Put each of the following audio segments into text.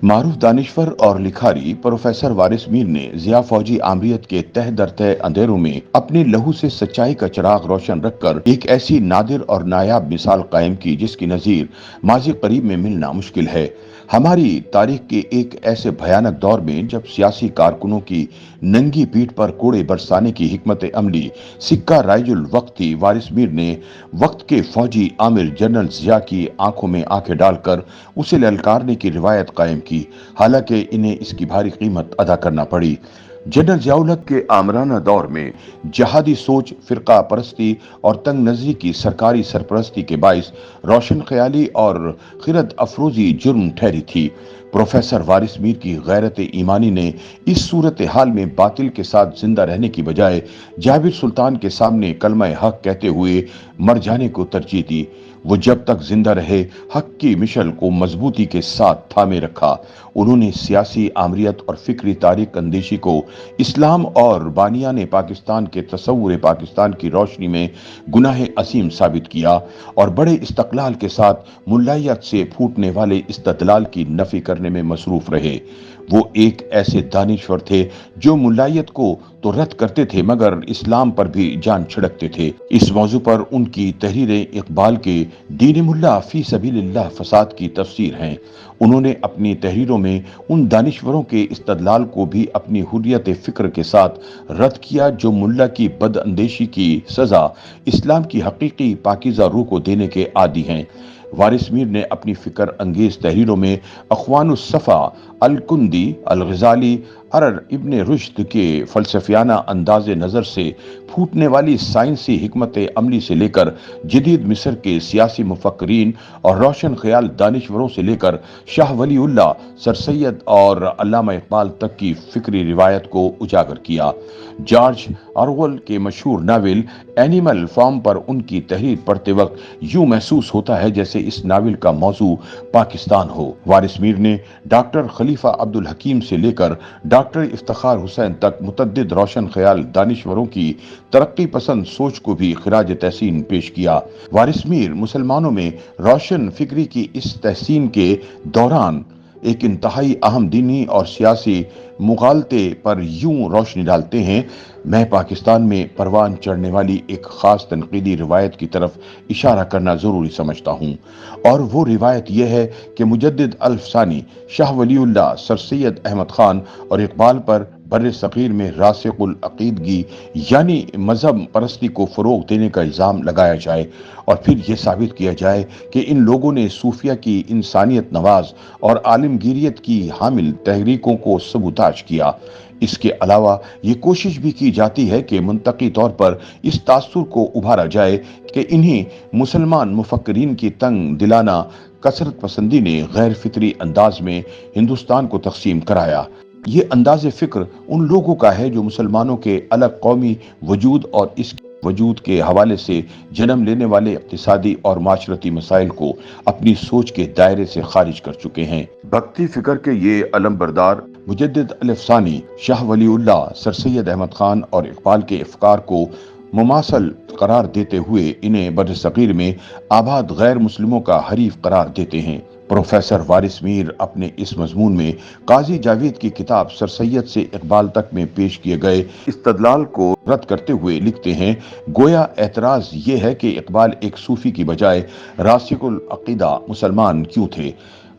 معروف دانشور اور لکھاری پروفیسر وارث میر نے ضیاء فوجی آمریت کے تہ در تہ اندھیروں میں اپنے لہو سے سچائی کا چراغ روشن رکھ کر ایک ایسی نادر اور نایاب مثال قائم کی جس کی نظیر ماضی قریب میں ملنا مشکل ہے۔ ہماری تاریخ کے ایک ایسے بھیانک دور میں جب سیاسی کارکنوں کی ننگی پیٹھ پر کوڑے برسانے کی حکمت عملی سکہ رائج الوقت تھی، وارث میر نے وقت کے فوجی آمر جنرل ضیاء کی آنکھوں میں آنکھیں ڈال کر اسے للکارنے کی روایت قائم کی، حالانکہ انہیں اس کی بھاری قیمت ادا کرنا پڑی۔ جنرل ضیاء الحق کے آمرانہ دور میں جہادی سوچ، فرقہ پرستی اور تنگ نظری کی سرکاری سرپرستی کے باعث روشن خیالی اور خرد افروزی جرم ٹھہری تھی۔ پروفیسر وارث میر کی غیرت ایمانی نے اس صورتحال میں باطل کے ساتھ زندہ رہنے کی بجائے جابر سلطان کے سامنے کلمہ حق کہتے ہوئے مر جانے کو ترجیح دی۔ وہ جب تک زندہ رہے حق کی مشل کو مضبوطی کے ساتھ تھامے رکھا۔ انہوں نے سیاسی آمریت اور فکری تاریخ اندیشی کو اسلام اور بانیان پاکستان کے تصور پاکستان کی روشنی میں گناہ عظیم ثابت کیا اور بڑے استقلال کے ساتھ ملائیت سے پھوٹنے والے استدلال کی نفی کرنے میں مصروف رہے۔ وہ ایک ایسے دانشور تھے جو ملائیت کو تو رد کرتے تھے مگر اسلام پر بھی جان چھڑکتے تھے۔ اس موضوع پر ان کی تحریریں اقبال کے دین ملا فی سبیل اللہ فساد کی تفسیر ہیں۔ انہوں نے اپنی تحریروں میں ان دانشوروں کے استدلال کو بھی اپنی حریت فکر کے ساتھ رد کیا جو ملا کی بد اندیشی کی سزا اسلام کی حقیقی پاکیزہ روح کو دینے کے عادی ہیں۔ وارث میر نے اپنی فکر انگیز تحریروں میں اخوان الصفا، الکندی، الغزالی، ارر ابن رشد کے فلسفیانہ انداز نظر سے پھوٹنے والی سائنسی حکمت عملی سے لے کر جدید مصر کے سیاسی مفکرین اور روشن خیال دانشوروں سے لے کر شاہ ولی اللہ، سر سید اور علامہ اقبال تک کی فکری روایت کو اجاگر کیا۔ جارج آرویل کے مشہور ناول اینیمل فارم پر ان کی تحریر پڑھتے وقت یوں محسوس ہوتا ہے جیسے اس ناول کا موضوع پاکستان ہو۔ وارث میر نے ڈاکٹر خلیفہ عبدالحکیم سے لے کر ڈاکٹر افتخار حسین تک متعدد روشن خیال دانشوروں کی ترقی پسند سوچ کو بھی خراج تحسین پیش کیا۔ وارث میر مسلمانوں میں روشن فکری کی اس تحسین کے دوران ایک انتہائی اہم دینی اور سیاسی مغالطے پر یوں روشنی ڈالتے ہیں۔ میں پاکستان میں پروان چڑھنے والی ایک خاص تنقیدی روایت کی طرف اشارہ کرنا ضروری سمجھتا ہوں، اور وہ روایت یہ ہے کہ مجدد الف ثانی شاہ ولی اللہ، سر سید احمد خان اور اقبال پر بر صغیر میں راسخ العقیدگی یعنی مذہب پرستی کو فروغ دینے کا الزام لگایا جائے، اور پھر یہ ثابت کیا جائے کہ ان لوگوں نے صوفیہ کی انسانیت نواز اور عالمگیریت کی حامل تحریکوں کو سبوتاژ کیا۔ اس کے علاوہ یہ کوشش بھی کی جاتی ہے کہ منطقی طور پر اس تاثر کو ابھارا جائے کہ انہی مسلمان مفکرین کی تنگ دلانہ کثرت پسندی نے غیر فطری انداز میں ہندوستان کو تقسیم کرایا۔ یہ انداز فکر ان لوگوں کا ہے جو مسلمانوں کے الگ قومی وجود اور اس وجود کے حوالے سے جنم لینے والے اقتصادی اور معاشرتی مسائل کو اپنی سوچ کے دائرے سے خارج کر چکے ہیں۔ بھکتی فکر کے یہ علم بردار مجدد الف ثانی شاہ ولی اللہ، سر سید احمد خان اور اقبال کے افکار کو مماثل قرار دیتے ہوئے انہیں برصغیر میں آباد غیر مسلموں کا حریف قرار دیتے ہیں۔ پروفیسر وارث میر اپنے اس مضمون میں قاضی جاوید کی کتاب سر سید سے اقبال تک میں پیش کیے گئے استدلال کو رد کرتے ہوئے لکھتے ہیں، گویا اعتراض یہ ہے کہ اقبال ایک صوفی کی بجائے راسخ العقیدہ مسلمان کیوں تھے،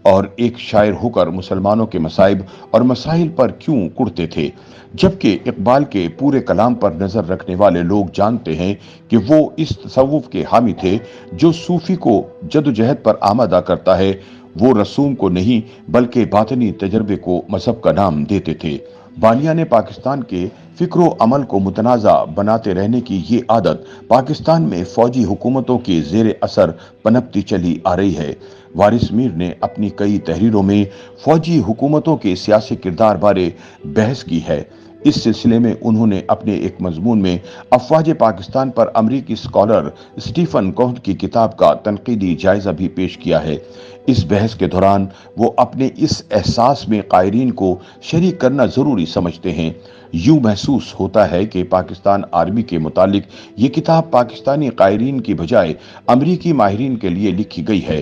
اور ایک شاعر ہو کر مسلمانوں کے مصائب اور مسائل پر کیوں کڑتے تھے، جبکہ اقبال کے پورے کلام پر نظر رکھنے والے لوگ جانتے ہیں کہ وہ اس تصوف کے حامی تھے جو صوفی کو جدوجہد پر آمادہ کرتا ہے۔ وہ رسوم کو نہیں بلکہ باطنی تجربے کو مذہب کا نام دیتے تھے۔ بانیان پاکستان کے فکر و عمل کو متنازع بناتے رہنے کی یہ عادت پاکستان میں فوجی حکومتوں کے زیر اثر پنپتی چلی آ رہی ہے۔ وارث میر نے اپنی کئی تحریروں میں فوجی حکومتوں کے سیاسی کردار بارے بحث کی ہے۔ اس سلسلے میں انہوں نے اپنے ایک مضمون میں افواج پاکستان پر امریکی اسکالر اسٹیفن کوہن کی کتاب کا تنقیدی جائزہ بھی پیش کیا ہے۔ اس بحث کے دوران وہ اپنے اس احساس میں قائرین کو شریک کرنا ضروری سمجھتے ہیں۔ یوں محسوس ہوتا ہے کہ پاکستان آرمی کے متعلق یہ کتاب پاکستانی قائرین کی بجائے امریکی ماہرین کے لیے لکھی گئی ہے۔